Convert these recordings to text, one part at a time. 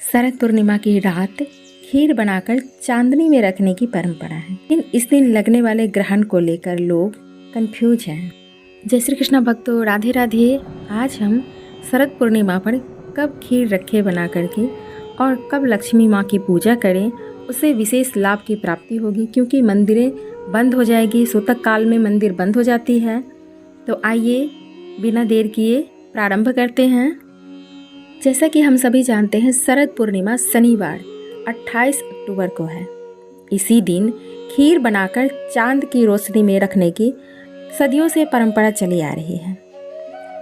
शरद पूर्णिमा की रात खीर बनाकर चांदनी में रखने की परंपरा है। लेकिन इस दिन लगने वाले ग्रहण को लेकर लोग कंफ्यूज हैं। जय श्री कृष्ण भक्तों, राधे राधे। आज हम शरद पूर्णिमा पर कब खीर रखे बना करके और कब लक्ष्मी माँ की पूजा करें, उससे विशेष लाभ की प्राप्ति होगी। क्योंकि मंदिरें बंद हो जाएगी, सूतक काल में मंदिर बंद हो जाती है। तो आइए बिना देर किए प्रारंभ करते हैं। जैसा कि हम सभी जानते हैं, शरद पूर्णिमा शनिवार 28 अक्टूबर को है। इसी दिन खीर बनाकर चांद की रोशनी में रखने की सदियों से परंपरा चली आ रही है।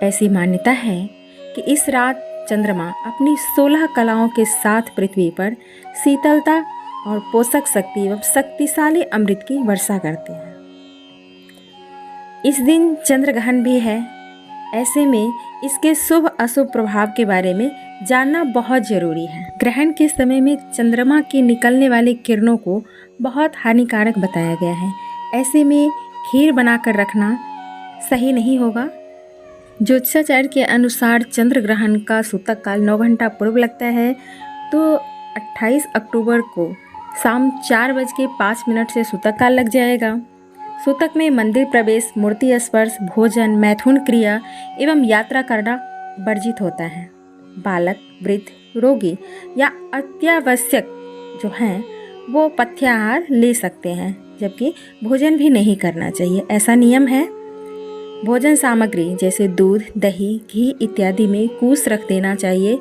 ऐसी मान्यता है कि इस रात चंद्रमा अपनी 16 कलाओं के साथ पृथ्वी पर शीतलता और पोषक शक्ति एवं शक्तिशाली अमृत की वर्षा करते हैं। इस दिन चंद्रग्रहण भी है। ऐसे में इसके शुभ अशुभ प्रभाव के बारे में जानना बहुत ज़रूरी है। ग्रहण के समय में चंद्रमा की निकलने वाली किरणों को बहुत हानिकारक बताया गया है। ऐसे में खीर बनाकर रखना सही नहीं होगा। ज्योतिषाचार्य के अनुसार चंद्र ग्रहण का सूतक काल 9 घंटा पूर्व लगता है। तो 28 अक्टूबर को शाम 4:05 से सूतक काल लग जाएगा। सूतक में मंदिर प्रवेश, मूर्ति स्पर्श, भोजन, मैथुन क्रिया एवं यात्रा करना वर्जित होता है। बालक, वृद्ध, रोगी या अत्यावश्यक जो हैं वो पथ्याहार ले सकते हैं, जबकि भोजन भी नहीं करना चाहिए, ऐसा नियम है। भोजन सामग्री जैसे दूध, दही, घी इत्यादि में कूस रख देना चाहिए।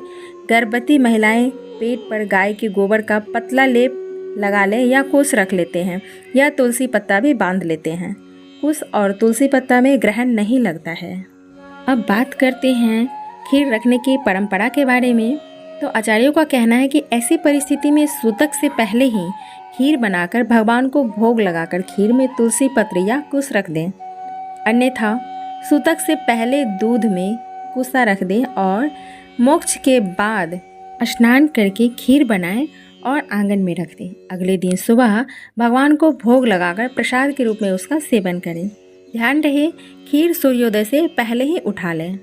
गर्भवती महिलाएं पेट पर गाय के गोबर का पतला लेप लगा लें या कुश रख लेते हैं, या तुलसी पत्ता भी बांध लेते हैं। कुश और तुलसी पत्ता में ग्रहण नहीं लगता है। अब बात करते हैं खीर रखने की परंपरा के बारे में। तो आचार्यों का कहना है कि ऐसी परिस्थिति में सूतक से पहले ही खीर बनाकर भगवान को भोग लगाकर खीर में तुलसी पत्र या कुश रख दें। अन्यथा सूतक से पहले दूध में कुसा रख दें और मोक्ष के बाद स्नान करके खीर बनाएं और आंगन में रख दें। अगले दिन सुबह भगवान को भोग लगाकर प्रसाद के रूप में उसका सेवन करें। ध्यान रहे खीर सूर्योदय से पहले ही उठा लें।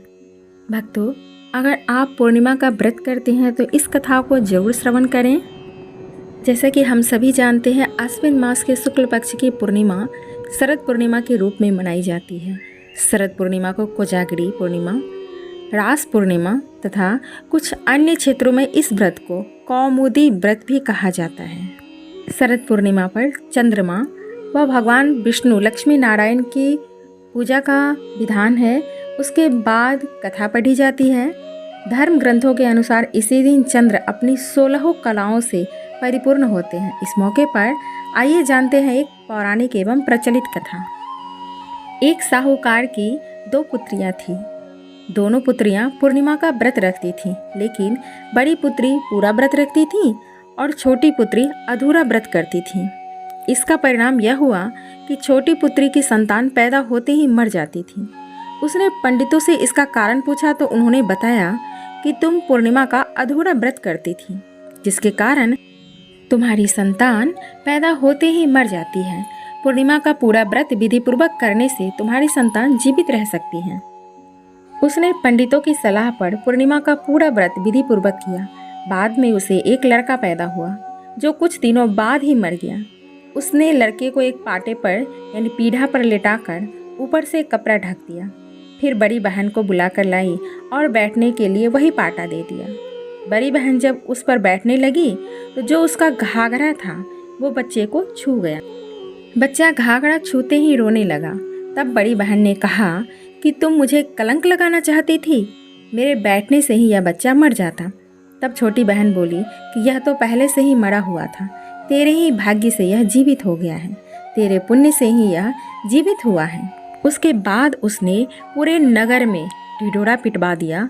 भक्तों, अगर आप पूर्णिमा का व्रत करते हैं तो इस कथा को जरूर श्रवण करें। जैसा कि हम सभी जानते हैं, आश्विन मास के शुक्ल पक्ष की पूर्णिमा शरद पूर्णिमा के रूप में मनाई जाती है। शरद पूर्णिमा को कोजागरी पूर्णिमा, रास पूर्णिमा तथा कुछ अन्य क्षेत्रों में इस व्रत को कौमुदी व्रत भी कहा जाता है। शरद पूर्णिमा पर चंद्रमा व भगवान विष्णु लक्ष्मी नारायण की पूजा का विधान है। उसके बाद कथा पढ़ी जाती है। धर्म ग्रंथों के अनुसार इसी दिन चंद्र अपनी 16 कलाओं से परिपूर्ण होते हैं। इस मौके पर आइए जानते हैं एक पौराणिक एवं प्रचलित कथा। एक साहूकार की 2 पुत्रियां थीं। दोनों पुत्रियां पूर्णिमा का व्रत रखती थीं, लेकिन बड़ी पुत्री पूरा व्रत रखती थी और छोटी पुत्री अधूरा व्रत करती थी। इसका परिणाम यह हुआ कि छोटी पुत्री की संतान पैदा होते ही मर जाती थी। उसने पंडितों से इसका कारण पूछा तो उन्होंने बताया कि तुम पूर्णिमा का अधूरा व्रत करती थी, जिसके कारण तुम्हारी संतान पैदा होते ही मर जाती है। पूर्णिमा का पूरा व्रत विधिपूर्वक करने से तुम्हारी संतान जीवित रह सकती है। उसने पंडितों की सलाह पर पूर्णिमा का पूरा व्रत विधिपूर्वक किया। बाद में उसे एक लड़का पैदा हुआ, जो कुछ दिनों बाद ही मर गया। उसने लड़के को एक पाटे पर यानी पीढ़ा पर लेटाकर ऊपर से कपड़ा ढक दिया। फिर बड़ी बहन को बुलाकर लाई और बैठने के लिए वही पाटा दे दिया। बड़ी बहन जब उस पर बैठने लगी तो जो उसका घाघरा था वो बच्चे को छू गया। बच्चा घाघरा छूते ही रोने लगा। तब बड़ी बहन ने कहा कि तुम मुझे कलंक लगाना चाहती थी, मेरे बैठने से ही यह बच्चा मर जाता। तब छोटी बहन बोली कि यह तो पहले से ही मरा हुआ था, तेरे ही भाग्य से यह जीवित हो गया है, तेरे पुण्य से ही यह जीवित हुआ है। उसके बाद उसने पूरे नगर में ढिढोरा पिटवा दिया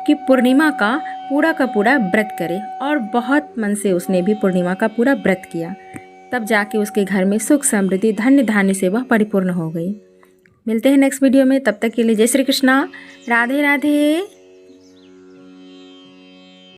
कि पूर्णिमा का पूरा व्रत करे, और बहुत मन से उसने भी पूर्णिमा का पूरा व्रत किया। तब जाके उसके घर में सुख समृद्धि धन्य धान्य से वह परिपूर्ण हो गई। मिलते हैं नेक्स्ट वीडियो में, तब तक के लिए जय श्री कृष्णा, राधे राधे।